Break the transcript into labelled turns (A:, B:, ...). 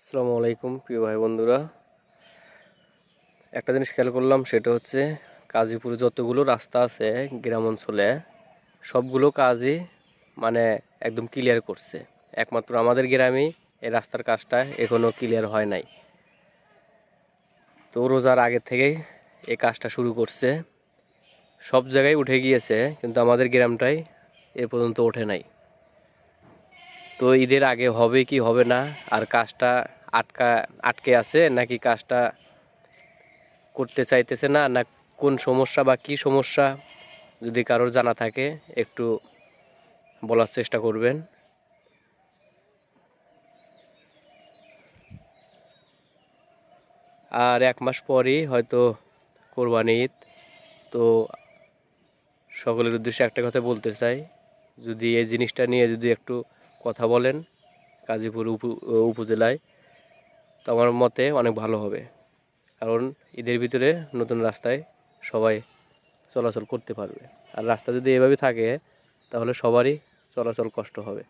A: আসসালামু আলাইকুম প্রিয় ভাই বন্ধুরা। একটা জিনিস খেয়াল করলাম, সেটা হচ্ছে গাজীপুরে যতগুলো রাস্তা আছে গ্রাম অঞ্চলে সবগুলো কাজই মানে একদম ক্লিয়ার করছে। একমাত্র আমাদের গ্রামেই এই রাস্তার কাজটা এখনো ক্লিয়ার হয় নাই। তো রোজার আগে থেকেই এই কাজটা শুরু করছে, সব জায়গায় উঠে গিয়েছে, কিন্তু আমাদের গ্রামটাই এ পর্যন্ত ওঠে নাই। তো ঈদের আগে হবে কি হবে না, আর কাজটা আটকে আছে নাকি কাজটা করতে চাইতেছে না, না কোন সমস্যা বা কি সমস্যা, যদি কারোর জানা থাকে একটু বলার চেষ্টা করবেন। আর 1 মাস পরই হয়তো কোরবানি ঈদ। তো সকলের উদ্দেশ্যে একটা কথা বলতে চাই, যদি এই জিনিসটা নিয়ে যদি একটু কথা বলেন গাজীপুর উপজেলায়, তো আমার মতে অনেক ভালো হবে। কারণ ঈদের ভিতরে নতুন রাস্তায় সবাই চলাচল করতে পারবে। আর রাস্তা যদি এভাবে থাকে তাহলে সবারই চলাচল কষ্ট হবে।